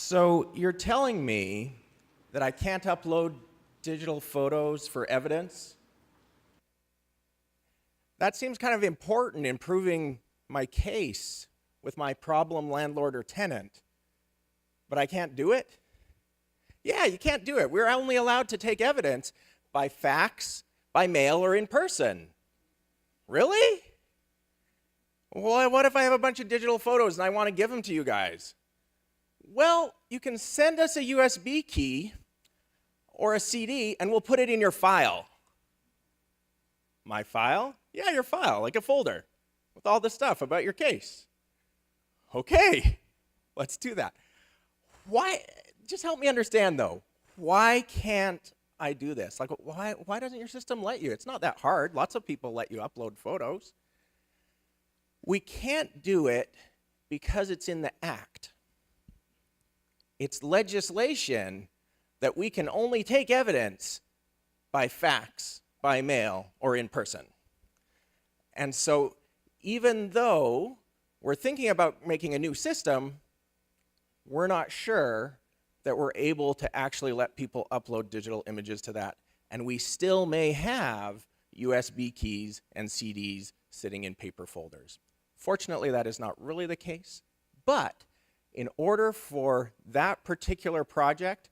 So you're telling me that I can't upload digital photos for evidence? That seems kind of important in proving my case with my problem landlord or tenant. But I can't do it? Yeah, you can't do it. We're only allowed to take evidence by fax, by mail, or in person. Really? Well, what if I have a bunch of digital photos and I want to give them to you guys? Well, you can send us a USB key or a CD and we'll put it in your file. My file? Yeah, your file, like a folder with all the stuff about your case. Okay, let's do that. Why, just help me understand though, why can't I do this? Like, why doesn't your system let you? It's not that hard. Lots of people let you upload photos. We can't do it because it's in the Act. It's legislation that we can only take evidence by fax, by mail, or in person. And so even though we're thinking about making a new system, we're not sure that we're able to actually let people upload digital images to that. And we still may have USB keys and CDs sitting in paper folders. Fortunately, that is not really the case. But in order for that particular project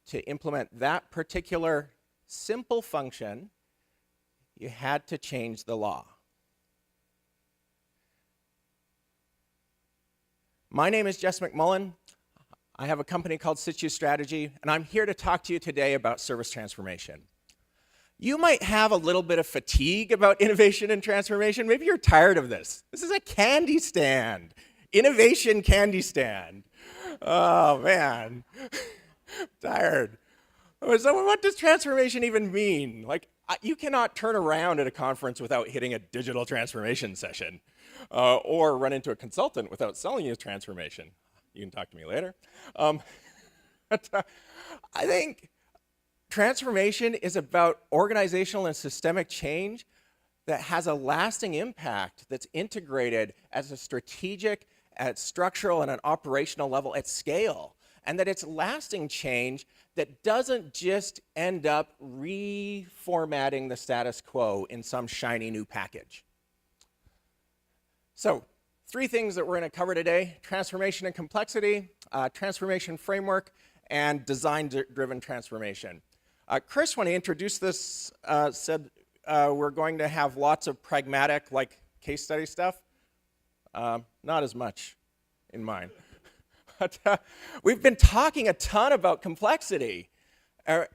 to implement that particular simple function, you had to change the law. My name is Jess McMullin. I have a company called Situ Strategy, and I'm here to talk to you today about service transformation. You might have a little bit of fatigue about innovation and transformation. Maybe you're tired of this. This is a candy stand. Innovation candy stand. Oh, man. Tired. So what does transformation even mean? Like, you cannot turn around at a conference without hitting a digital transformation session or run into a consultant without selling you a transformation. You can talk to me later. But, I think transformation is about organizational and systemic change that has a lasting impact, that's integrated as a strategic, at structural, and an operational level at scale. And that it's lasting change that doesn't just end up reformatting the status quo in some shiny new package. So, 3 things that we're going to cover today: transformation and complexity, transformation framework, and design-driven transformation. Chris, when he introduced this, said we're going to have lots of pragmatic, like case study stuff. Not as much in mine. But we've been talking a ton about complexity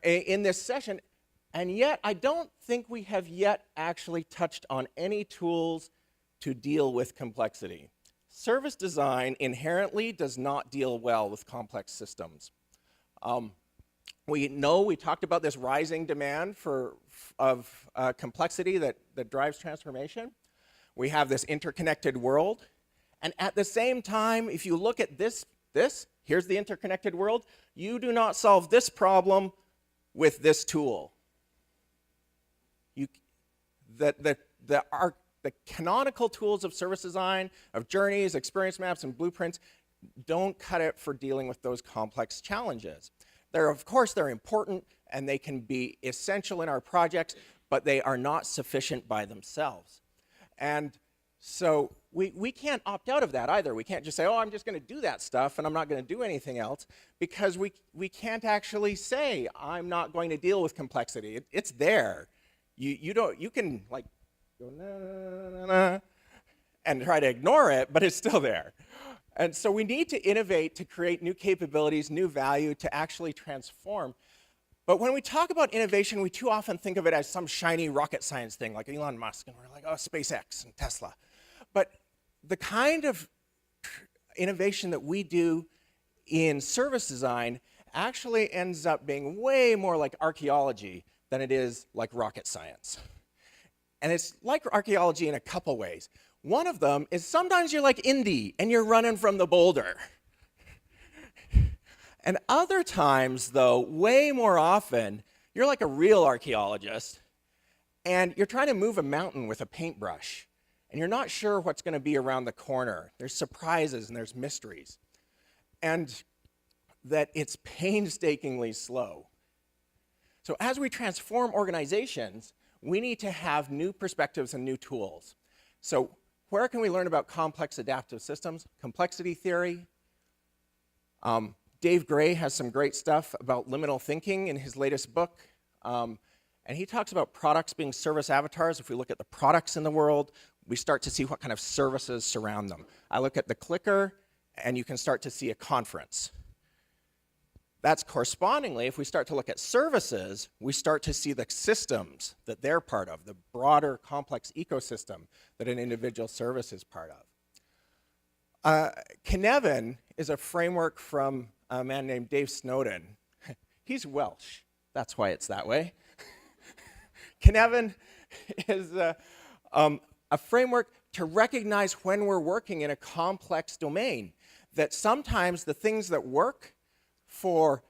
in this session, and yet I don't think we have yet actually touched on any tools to deal with complexity. Service design inherently does not deal well with complex systems. We know, we talked about this rising demand of complexity that drives transformation. We have this interconnected world. And at the same time, if you look at this, here's the interconnected world. You do not solve this problem with this tool. The canonical tools of service design, of journeys, experience maps, and blueprints don't cut it for dealing with those complex challenges. Of course, they're important and they can be essential in our projects, but they are not sufficient by themselves. And so we can't opt out of that either. We can't just say, oh, I'm just going to do that stuff and I'm not going to do anything else, because we can't actually say, I'm not going to deal with complexity. It's there. You can like go na and try to ignore it, but it's still there. And so we need to innovate to create new capabilities, new value, to actually transform. But when we talk about innovation, we too often think of it as some shiny rocket science thing like Elon Musk, and we're like, oh, SpaceX and Tesla. But the kind of innovation that we do in service design actually ends up being way more like archaeology than it is like rocket science. And it's like archaeology in a couple ways. One of them is sometimes you're like Indy and you're running from the boulder. And other times, though, way more often, you're like a real archaeologist and you're trying to move a mountain with a paintbrush. And you're not sure what's going to be around the corner. There's surprises and there's mysteries. And that it's painstakingly slow. So as we transform organizations, we need to have new perspectives and new tools. So where can we learn about complex adaptive systems? Complexity theory. Dave Gray has some great stuff about liminal thinking in his latest book. And he talks about products being service avatars. If we look at the products in the world, we start to see what kind of services surround them. I look at the clicker, and you can start to see a conference. That's correspondingly, if we start to look at services, we start to see the systems that they're part of, the broader complex ecosystem that an individual service is part of. Cynefin is a framework from a man named Dave Snowden. He's Welsh. That's why it's that way. Cynefin is a framework to recognize when we're working in a complex domain, that sometimes the things that work for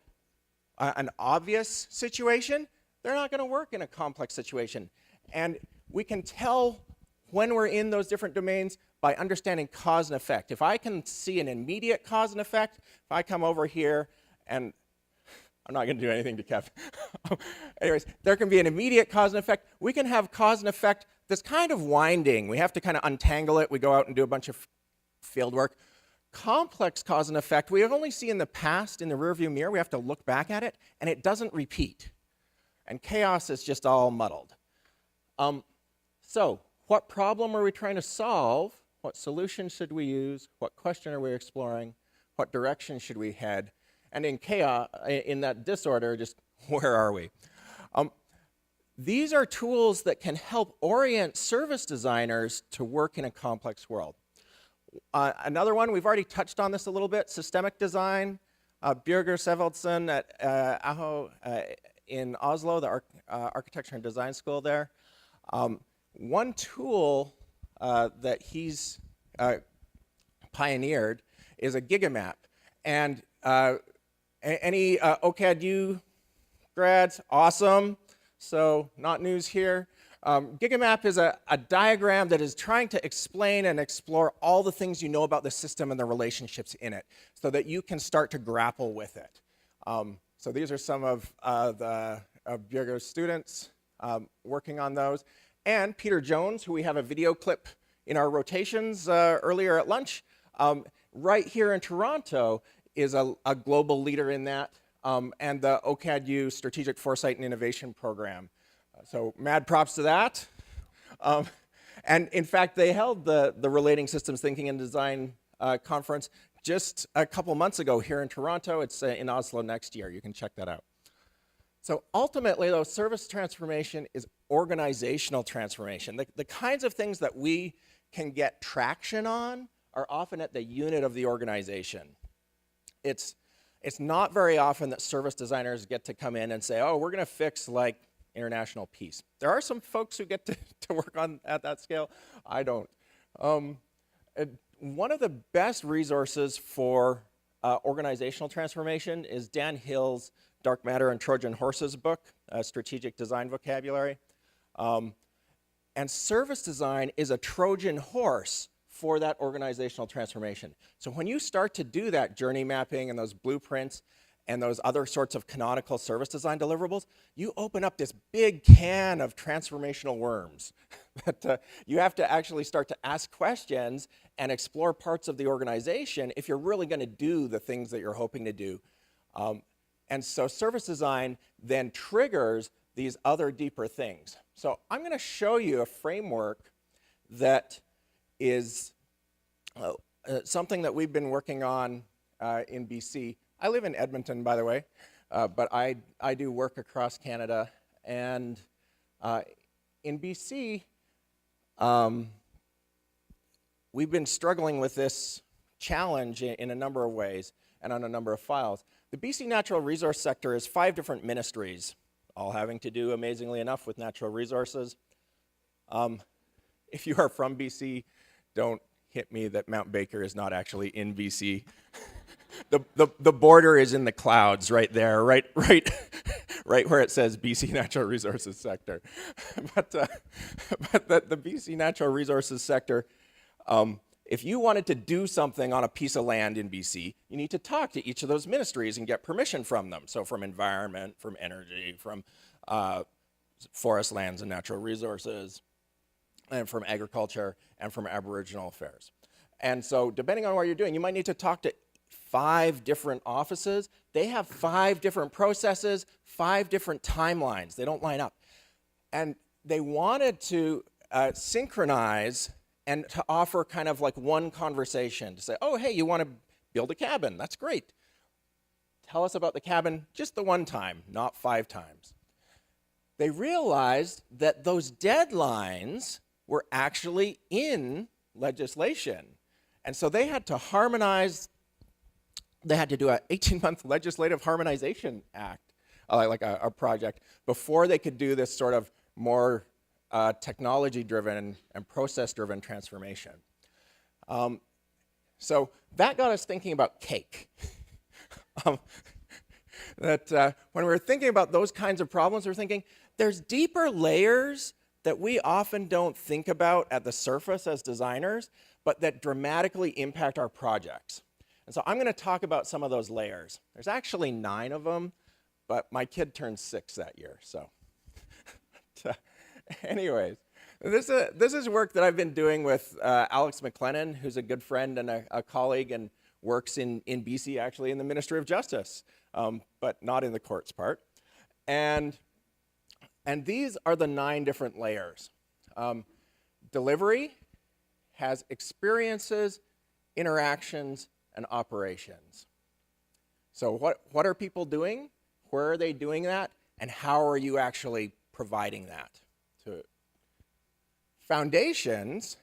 an obvious situation, they're not going to work in a complex situation. And we can tell when we're in those different domains by understanding cause and effect. If I can see an immediate cause and effect, if I come over here and I'm not going to do anything to Kev. Anyways, there can be an immediate cause and effect. We can have cause and effect that's kind of winding. We have to kind of untangle it. We go out and do a bunch of field work. Complex cause and effect, we only see in the past, in the rearview mirror. We have to look back at it, and it doesn't repeat. And chaos is just all muddled. So what problem are we trying to solve? What solution should we use? What question are we exploring? What direction should we head? And in chaos, in that disorder, just where are we? These are tools that can help orient service designers to work in a complex world. Another one, we've already touched on this a little bit, systemic design. Birger Seveldsen at AHO in Oslo, the Architecture and Design School there. One tool that he's pioneered is a gigamap. And any OCAD-U grads? Awesome. So not news here. Gigamap is a diagram that is trying to explain and explore all the things you know about the system and the relationships in it so that you can start to grapple with it. So these are some of Björger's students working on those. And Peter Jones, who we have a video clip in our rotations earlier at lunch, right here in Toronto, is a global leader in that, and the OCAD-U Strategic Foresight and Innovation Program. So mad props to that. And in fact, they held the Relating Systems Thinking and Design conference just a couple months ago here in Toronto. It's in Oslo next year. You can check that out. So ultimately, though, service transformation is organizational transformation. The kinds of things that we can get traction on are often at the unit of the organization. It's not very often that service designers get to come in and say, oh, we're going to fix like international peace. There are some folks who get to work on at that scale. I don't. One of the best resources for organizational transformation is Dan Hill's Dark Matter and Trojan Horses book, Strategic Design Vocabulary. And service design is a Trojan horse for that organizational transformation. So when you start to do that journey mapping and those blueprints and those other sorts of canonical service design deliverables, you open up this big can of transformational worms that you have to actually start to ask questions and explore parts of the organization if you're really going to do the things that you're hoping to do. And so service design then triggers these other deeper things. So I'm going to show you a framework that is something that we've been working on in BC. I live in Edmonton, by the way, but I do work across Canada. And in BC, we've been struggling with this challenge in a number of ways and on a number of files. The BC natural resource sector is 5 different ministries, all having to do, amazingly enough, with natural resources. If you are from BC, don't hit me that Mount Baker is not actually in BC. The border is in the clouds right there, right where it says BC Natural Resources Sector. But the BC Natural Resources Sector if you wanted to do something on a piece of land in BC, you need to talk to each of those ministries and get permission from them. So from environment, from energy, from forest lands and natural resources, and from agriculture, and from Aboriginal affairs. And so depending on what you're doing, you might need to talk to 5 different offices. They have 5 different processes, 5 different timelines. They don't line up. And they wanted to synchronize and to offer kind of like one conversation to say, oh, hey, you want to build a cabin? That's great. Tell us about the cabin just the one time, not 5 times. They realized that those deadlines were actually in legislation. And so they had to harmonize, they had to do an 18-month legislative harmonization act, like a project, before they could do this sort of more technology-driven and process-driven transformation. So that got us thinking about cake. When we were thinking about those kinds of problems, we're thinking there's deeper layers that we often don't think about at the surface as designers, but that dramatically impact our projects. And so I'm going to talk about some of those layers. There's actually 9 of them, but my kid turned 6 that year, so. Anyways, this is work that I've been doing with Alex McMullin, who's a good friend and a colleague and works in BC, actually, in the Ministry of Justice, but not in the courts part. And these are the 9 different layers. Delivery has experiences, interactions, and operations. So what are people doing? Where are they doing that? And how are you actually providing that? Foundations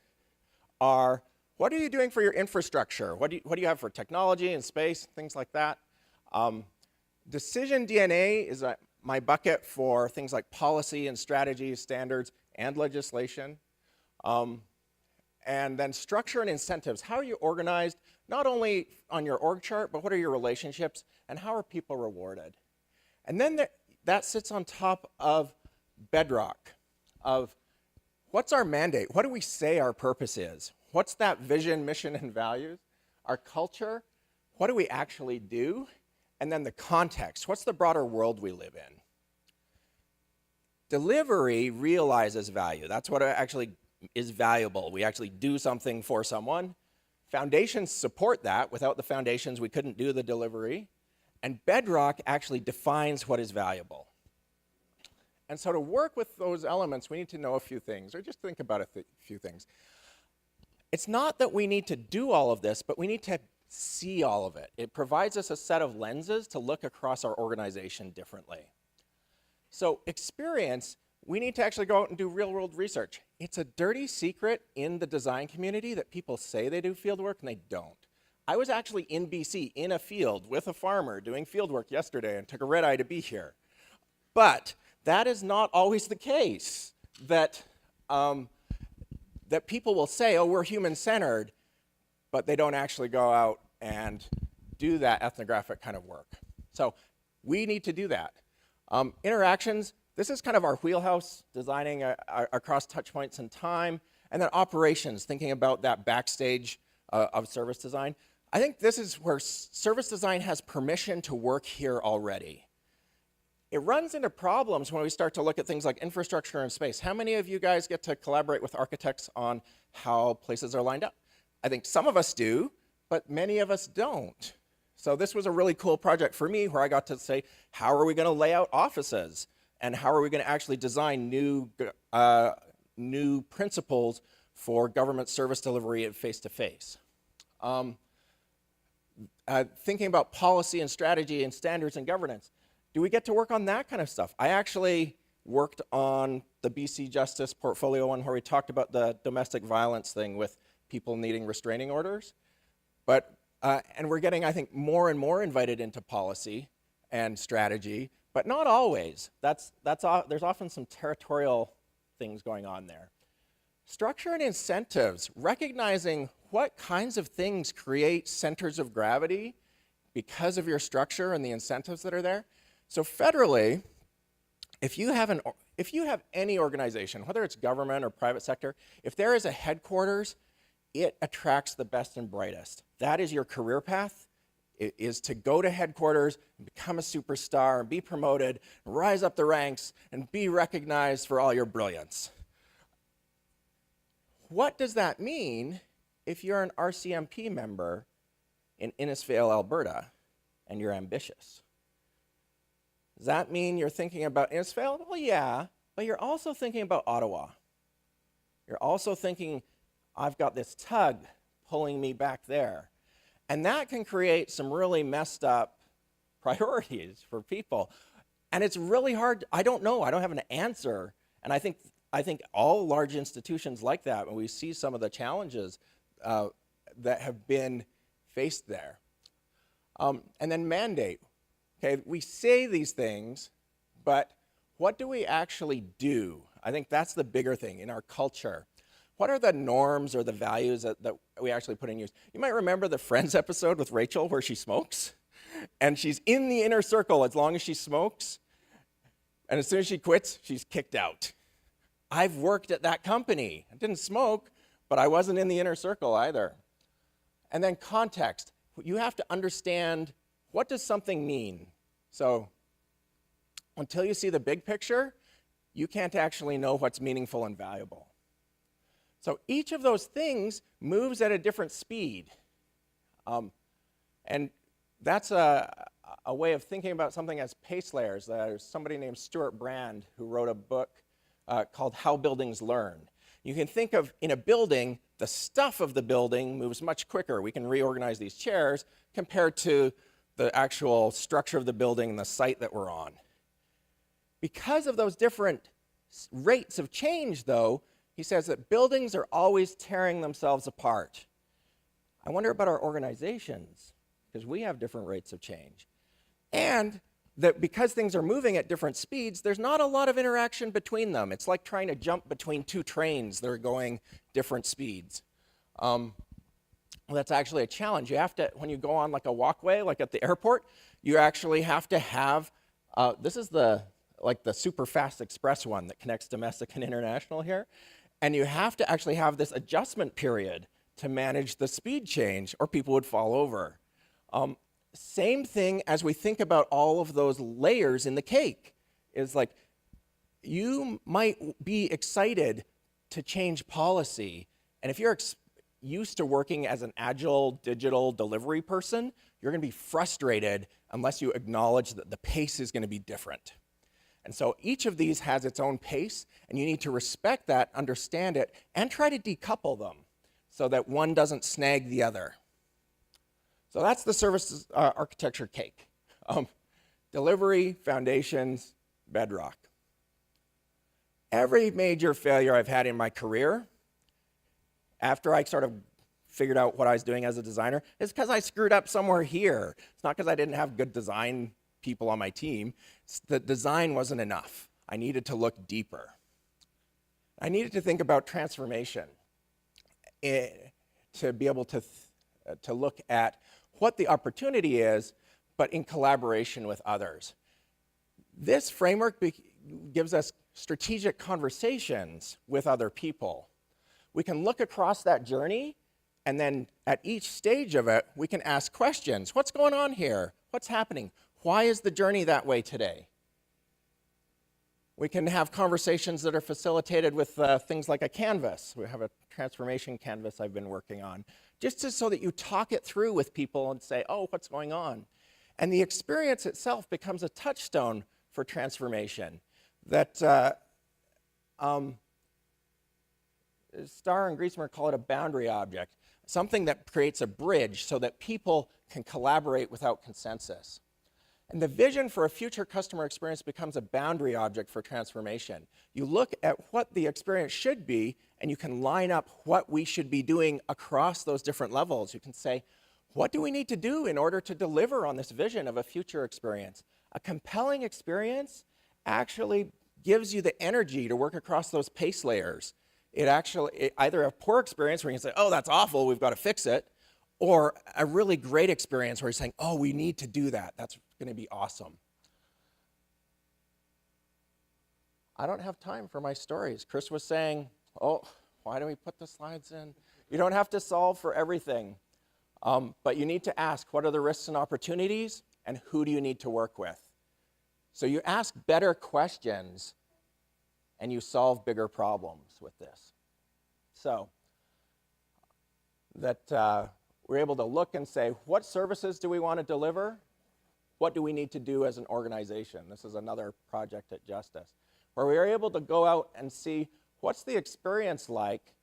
are, what are you doing for your infrastructure? What do you have for technology and space, things like that? Decision DNA is my bucket for things like policy and strategy, standards, and legislation. And then structure and incentives. How are you organized, not only on your org chart, but what are your relationships, and how are people rewarded? And then that sits on top of bedrock of what's our mandate? What do we say our purpose is? What's that vision, mission, and values? Our culture, what do we actually do? And then the context, what's the broader world we live in? Delivery realizes value. That's what actually is valuable. We actually do something for someone. Foundations support that. Without the foundations, we couldn't do the delivery. And bedrock actually defines what is valuable. And so to work with those elements, we need to know a few things, or just think about a few things. It's not that we need to do all of this, but we need to see all of it. It provides us a set of lenses to look across our organization differently. So experience, we need to actually go out and do real-world research. It's a dirty secret in the design community that people say they do field work and they don't. I was actually in BC in a field with a farmer doing field work yesterday and took a red eye to be here. But that is not always the case, that people will say, oh, we're human-centered, but they don't actually go out and do that ethnographic kind of work. So we need to do that. Interactions, this is kind of our wheelhouse, designing across touch points in time, and then operations, thinking about that backstage of service design. I think this is where service design has permission to work here already. It runs into problems when we start to look at things like infrastructure and space. How many of you guys get to collaborate with architects on how places are lined up? I think some of us do, but many of us don't. So this was a really cool project for me where I got to say, how are we going to lay out offices? And how are we going to actually design new principles for government service delivery and face-to-face? Thinking about policy and strategy and standards and governance. Do we get to work on that kind of stuff? I actually worked on the BC Justice portfolio one where we talked about the domestic violence thing with people needing restraining orders. But, and we're getting, I think, more and more invited into policy and strategy, but not always. There's often some territorial things going on there. Structure and incentives, recognizing what kinds of things create centers of gravity because of your structure and the incentives that are there. So federally, if you have any organization, whether it's government or private sector, if there is a headquarters it attracts the best and brightest. That is your career path, is to go to headquarters and become a superstar and be promoted, and rise up the ranks and be recognized for all your brilliance. What does that mean if you're an RCMP member in Innisfail, Alberta, and you're ambitious? Does that mean you're thinking about Innisfail? Well, yeah, but you're also thinking about Ottawa. You're also thinking, I've got this tug pulling me back there. And that can create some really messed up priorities for people. And it's really hard. I don't know. I don't have an answer. And I think all large institutions like that, when we see some of the challenges that have been faced there. And then mandate. Okay, we say these things, but what do we actually do? I think that's the bigger thing in our culture. What are the norms or the values that we actually put in use? You might remember the Friends episode with Rachel where she smokes, and she's in the inner circle as long as she smokes, and as soon as she quits, she's kicked out. I've worked at that company. I didn't smoke, but I wasn't in the inner circle either. And then context. You have to understand, what does something mean? So until you see the big picture, you can't actually know what's meaningful and valuable. So each of those things moves at a different speed. And that's a way of thinking about something as pace layers. There's somebody named Stuart Brand who wrote a book called How Buildings Learn. You can think of, in a building, the stuff of the building moves much quicker. We can reorganize these chairs compared to the actual structure of the building and the site that we're on. Because of those different rates of change, though, he says that buildings are always tearing themselves apart. I wonder about our organizations, because we have different rates of change. And that because things are moving at different speeds, there's not a lot of interaction between them. It's like trying to jump between two trains that are going different speeds. Well, that's actually a challenge. You have to, when you go on like a walkway, like at the airport, you actually have to have, this is the super fast express one that connects domestic and international here. And you have to actually have this adjustment period to manage the speed change, or people would fall over. Same thing as we think about all of those layers in the cake, is like, you might be excited to change policy, and if you're used to working as an agile digital delivery person, you're gonna be frustrated unless you acknowledge that the pace is gonna be different. And so each of these has its own pace, and you need to respect that, understand it, and try to decouple them so that one doesn't snag the other. So that's the service architecture cake. Delivery, foundations, bedrock. Every major failure I've had in my career, after I sort of figured out what I was doing as a designer, is because I screwed up somewhere here. It's not because I didn't have good design people on my team. The design wasn't enough. I needed to look deeper. I needed to think about transformation to be able to look at what the opportunity is, but in collaboration with others. This framework gives us strategic conversations with other people. We can look across that journey, and then at each stage of it, we can ask questions. What's going on here? What's happening? Why is the journey that way today? We can have conversations that are facilitated with things like a canvas. We have a transformation canvas I've been working on, just so that you talk it through with people and say, oh, what's going on? And the experience itself becomes a touchstone for transformation. That Starr and Griesmer call it a boundary object, something that creates a bridge so that people can collaborate without consensus. And the vision for a future customer experience becomes a boundary object for transformation. You look at what the experience should be, and you can line up what we should be doing across those different levels. You can say, what do we need to do in order to deliver on this vision of a future experience? A compelling experience actually gives you the energy to work across those pace layers. Either a poor experience where you can say, oh, that's awful, we've got to fix it, or a really great experience where you're saying, oh, we need to do that. That's going to be awesome. I don't have time for my stories. Chris was saying, oh, why don't we put the slides in? You don't have to solve for everything, but you need to ask, what are the risks and opportunities, and who do you need to work with? So you ask better questions, and you solve bigger problems with this. So that we're able to look and say, what services do we want to deliver? What do we need to do as an organization? This is another project at Justice, where we are able to go out and see what's the experience like,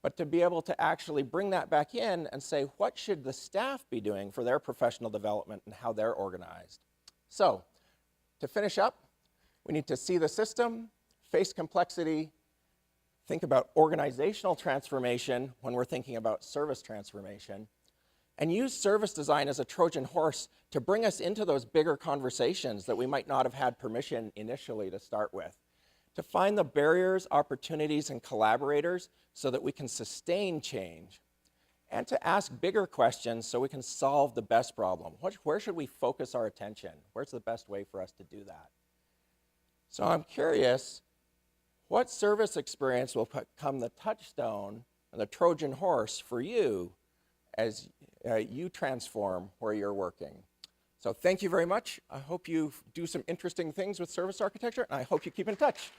but to be able to actually bring that back in and say, what should the staff be doing for their professional development and how they're organized? So, to finish up, we need to see the system, face complexity, think about organizational transformation when we're thinking about service transformation, and use service design as a Trojan horse to bring us into those bigger conversations that we might not have had permission initially to start with. To find the barriers, opportunities, and collaborators so that we can sustain change, and to ask bigger questions so we can solve the best problem. Where should we focus our attention? Where's the best way for us to do that? So I'm curious, what service experience will become the touchstone and the Trojan horse for you as you transform where you're working? So thank you very much. I hope you do some interesting things with service architecture, and I hope you keep in touch.